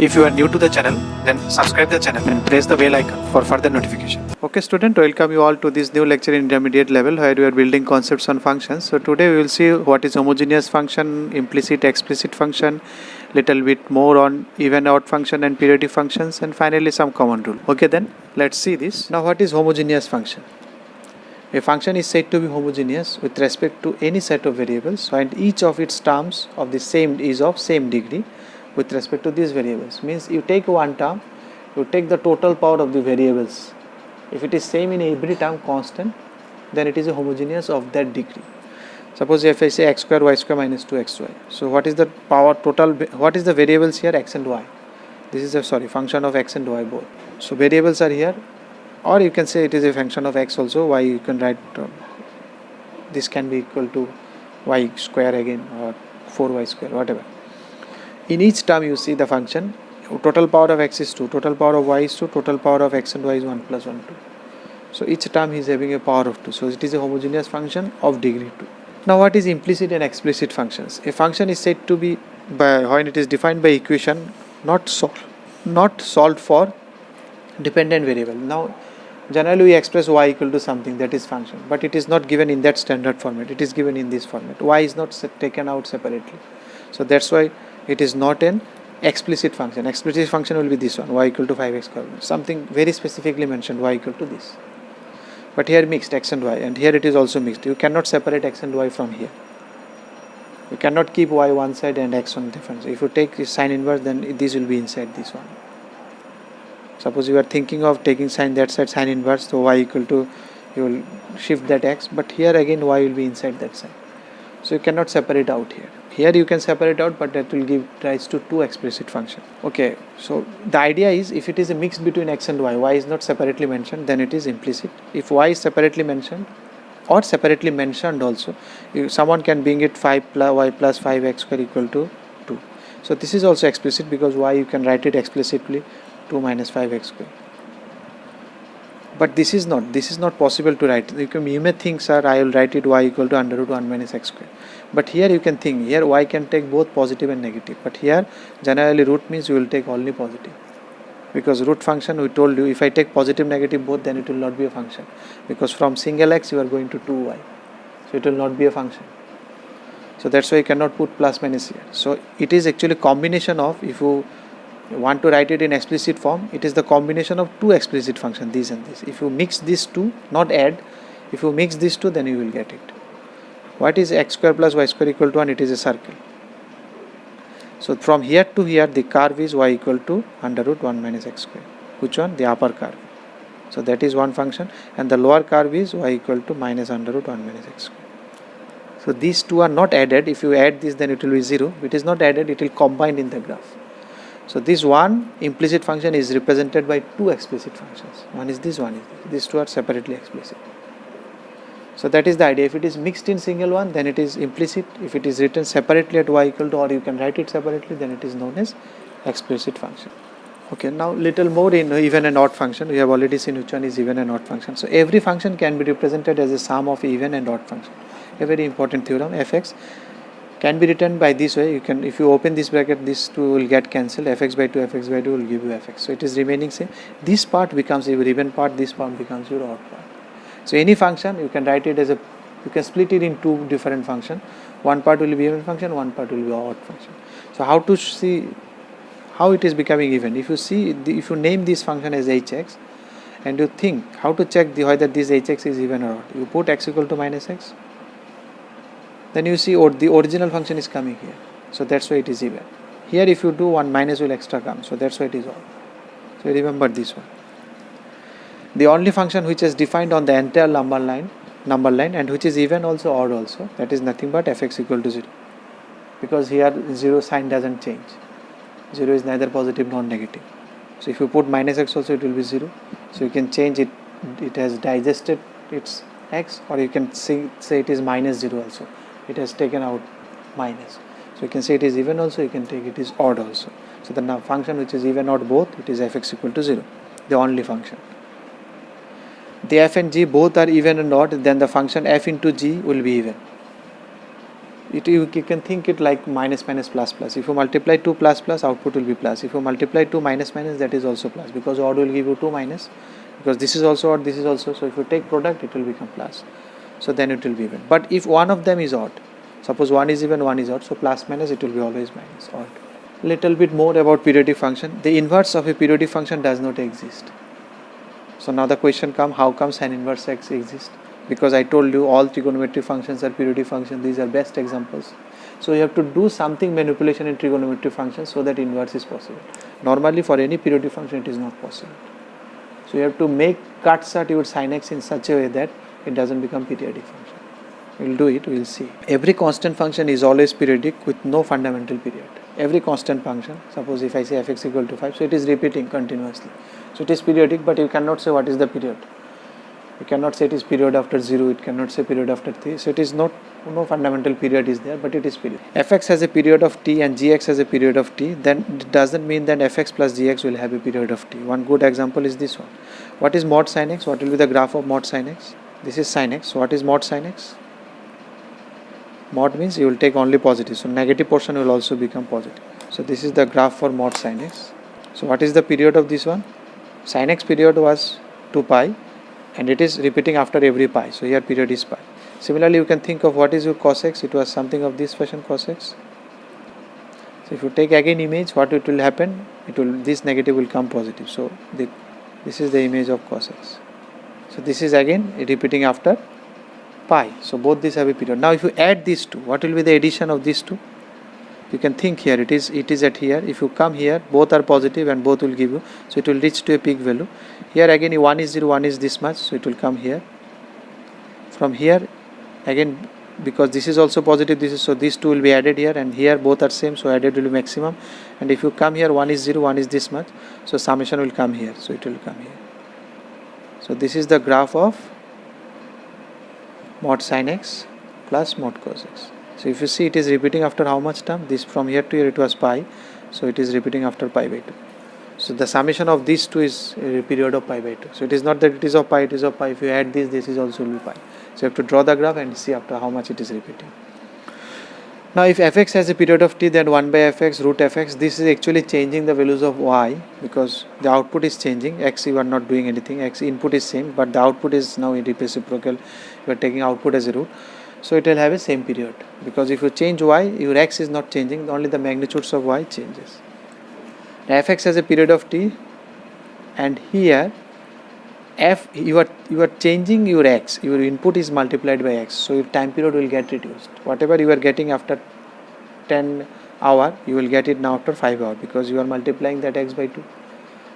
If you are new to the channel, then subscribe the channel and press the bell icon for further notification. Okay student, welcome you all to this new lecture in intermediate level where we are building concepts on functions. So today we will see what is homogeneous function, implicit, explicit function, little bit more on even odd function and periodic functions, and finally some common rule. Okay, then let's see this. Now what is homogeneous function? A function is said to be homogeneous with respect to any set of variables and each of its terms of the same is of same degree with respect to these variables. Means you take one term, you take the total power of the variables. If it is same in every term constant, then it is a homogeneous of that degree. Suppose if I say x square y square minus 2xy. So what is the power total, what is the variables here, x and y? This is a function of x and y both. So variables are here, or you can say it is a function of x also, y you can write this can be equal to y square again or 4y square, whatever. In each term you see the function, total power of x is 2, total power of y is 2, total power of x and y is 1 plus 1, 2. So each term is having a power of 2. So it is a homogeneous function of degree 2. Now what is implicit and explicit functions? A function is said to be when it is defined by equation not solved for dependent variable. Now generally we express y equal to something, that is function, but it is not given in that standard format, it is given in this format. Y is not taken out separately. So that's why it is not an explicit function. Explicit function will be this one, y equal to 5x square, something very specifically mentioned, y equal to this. But here mixed x and y, and here it is also mixed. You cannot separate x and y from here. You cannot keep y one side and x on different. If you take sine inverse, then this will be inside this one. Suppose you are thinking of taking sine that side, sine inverse, so y equal to, you will shift that x, but here again y will be inside that side. So you cannot separate out here. Here you can separate out, but that will give rise to two explicit functions. Okay, so the idea is if it is a mix between x and y is not separately mentioned, then it is implicit. If y is separately mentioned or separately mentioned also, someone can bring it 5 plus y plus 5x square equal to 2. So this is also explicit because y you can write it explicitly 2 minus 5x square. But this is not possible to write. You may think, sir, I will write it y equal to under root 1 minus x square. But here you can think, here y can take both positive and negative. But here generally root means you will take only positive. Because root function, we told you, if I take positive negative both, then it will not be a function. Because from single x you are going to 2y. So it will not be a function. So that's why you cannot put plus minus here. So it is actually combination of, if you want to write it in explicit form, it is the combination of two explicit functions, this and this. If you mix these two, not add, if you mix these two, then you will get it. What is x square plus y square equal to 1? It is a circle. So from here to here, the curve is y equal to under root 1 minus x square. Which one? The upper curve. So that is one function, and the lower curve is y equal to minus under root 1 minus x square. So these two are not added. If you add this, then it will be 0. If it is not added, it will combine in the graph. So this one implicit function is represented by two explicit functions. One is this, one is this. These two are separately explicit. So that is the idea. If it is mixed in single one, then it is implicit. If it is written separately at y equal to, or you can write it separately, then it is known as explicit function. Okay, now little more in even and odd function. We have already seen which one is even and odd function. So every function can be represented as a sum of even and odd function. A very important theorem, fx can be written by this way. You can, if you open this bracket, these two will get cancelled. Fx by 2 will give you fx. So it is remaining same. This part becomes your even part, this part becomes your odd part. So any function you can write it as you can split it in two different functions. One part will be even function, one part will be odd function. So how to see how it is becoming even? If you see, if you name this function as hx, and you think how to check whether this hx is even or odd, you put x equal to minus x. Then you see the original function is coming here. So that's why it is even. Here if you do, one minus will extra come. So that's why it is odd. So remember this one. The only function which is defined on the entire number line and which is even also odd also, that is nothing but fx equal to 0. Because here 0 sign doesn't change. 0 is neither positive nor negative. So if you put minus x also, it will be 0. So you can change it. It has digested its x, or you can say it is minus 0 also. It has taken out minus. So you can say it is even also, you can take it is odd also. So the function which is even odd both, it is fx equal to 0, the only function. The f and g both are even and odd, then the function f into g will be even. You can think it like minus minus plus plus. If you multiply 2 plus plus, output will be plus. If you multiply 2 minus minus, that is also plus, because odd will give you 2 minus, because this is also odd, this is also. So if you take product, it will become plus. So then it will be even. But if one of them is odd, suppose one is even, one is odd, so plus minus, it will be always minus, odd. Little bit more about periodic function. The inverse of a periodic function does not exist. So now the question comes, how comes an inverse x exists? Because I told you all trigonometric functions are periodic functions. These are best examples. So you have to do something manipulation in trigonometric functions so that inverse is possible. Normally for any periodic function it is not possible. So you have to make cuts at your sin x in such a way that it doesn't become periodic function. We will do it, we will see. Every constant function is always periodic with no fundamental period. Every constant function, suppose if I say fx equal to 5, so it is repeating continuously. So it is periodic, but you cannot say what is the period. You cannot say it is period after 0, it cannot say period after 3. So it is not, no fundamental period is there, but it is period. Fx has a period of t and gx has a period of t, then it doesn't mean that fx plus gx will have a period of t. One good example is this one. What is mod sin x? What will be the graph of mod sin x? This is sin x. So what is mod sin x? Mod means you will take only positive. So negative portion will also become positive. So this is the graph for mod sin x. So what is the period of this one? Sin x period was 2 pi. And it is repeating after every pi, so here period is pi. Similarly, you can think of what is your cos x. It was something of this fashion, cos x. So if you take again image, what it will happen? It will, this negative will come positive. So this is the image of cos x. So this is again repeating after pi. So both these have a period. Now if you add these two, what will be the addition of these two? You can think here, it is at here. If you come here, both are positive and both will give you, so it will reach to a peak value. Here again, one is 0, one is this much, so it will come here. From here again, because this is also positive, this is, so these two will be added here, and here both are same, so added will be maximum. And if you come here, one is 0, one is this much, so summation will come here, so it will come here. So this is the graph of mod sin x plus mod cos x. So if you see, it is repeating after how much term? This from here to here it was pi, so it is repeating after pi by 2. So the summation of these two is a period of pi by 2. So it is not that it is of pi, it is of pi. If you add this is also will be pi. So you have to draw the graph and see after how much it is repeating. Now if fx has a period of t, then 1 by fx root fx, this is actually changing the values of y, because the output is changing. X you are not doing anything, x input is same, but the output is now in reciprocal. You are taking output as a root. So it will have a same period, because if you change y, your x is not changing, only the magnitudes of y changes. Now fx has a period of t, and here you are changing your x, your input is multiplied by x, so your time period will get reduced. Whatever you are getting after 10 hour, you will get it now after 5 hour, because you are multiplying that x by 2.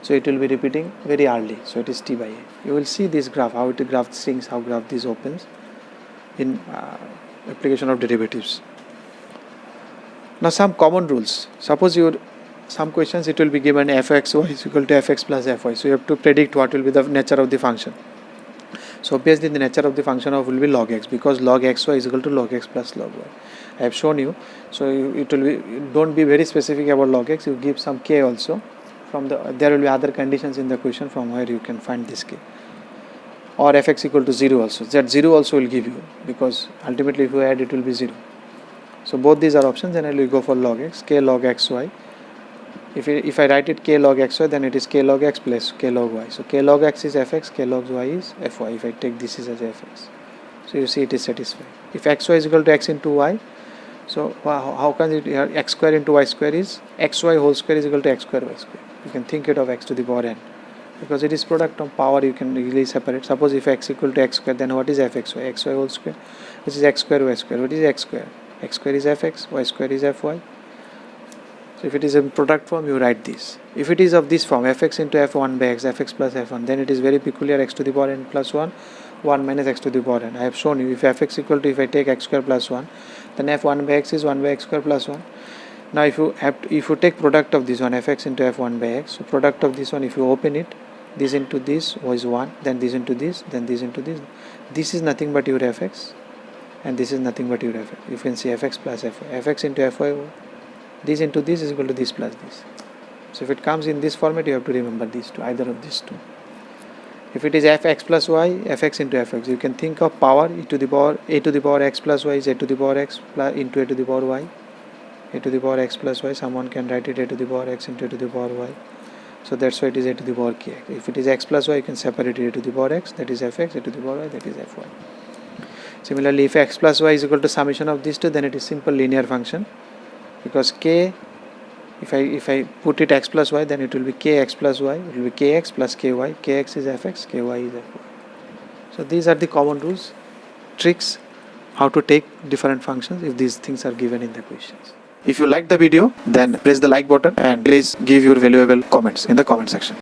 So it will be repeating very early, so it is t by a. You will see this graph, how it graph sinks, how graph this opens in application of derivatives. Now some common rules. Suppose some questions it will be given fxy is equal to fx plus fy. So you have to predict what will be the nature of the function. So obviously the nature of the function of will be log x, because log xy is equal to log x plus log y. I have shown you. So it will be, don't be very specific about log x. You give some k also. From there will be other conditions in the question from where you can find this k. Or fx equal to 0 also. That 0 also will give you, because ultimately if you add it will be 0. So both these are options, and I will go for log x, k log xy. If I write it k log xy, then it is k log x plus k log y. So k log x is fx, k log y is fy. If I take this is as fx, so you see it is satisfied. If xy is equal to x into y, so how can it x square into y square is xy whole square is equal to x square y square. You can think it of x to the power n, because it is product of power, you can really separate. Suppose if x equal to x square, then what is fxy? Xy whole square, which is x square y square. What is x square? X square is fx, y square is fy. So if it is in product form, you write this. If it is of this form, fx into f1 by x, fx plus f1, then it is very peculiar, x to the power n plus 1, 1 minus x to the power n. I have shown you, if fx equal to, if I take x square plus 1, then f1 by x is 1 by x square plus 1. Now if you take product of this one, fx into f1 by x, so product of this one, if you open it, this into this was 1, then this into this, then this into this. This is nothing but your fx, and this is nothing but your fx. You can see fx plus fy. Fx into fy, this into this is equal to this plus this. So if it comes in this format, you have to remember these two, either of these two. If it is fx plus y, fx into fx, you can think of power a to the power x plus y is a to the power x plus into a to the power y. A to the power x plus y, someone can write it a to the power x into a to the power y. So that's why it is a to the power kx. If it is x plus y, you can separate it a to the power x, that is fx, a to the power y, that is fy. Similarly, if x plus y is equal to summation of these two, then it is simple linear function, because k, if I put it x plus y, then it will be kx plus y, it will be kx plus ky, kx is fx, ky is fy. So these are the common rules, tricks, how to take different functions if these things are given in the questions. If you like the video, then press the like button and please give your valuable comments in the comment section.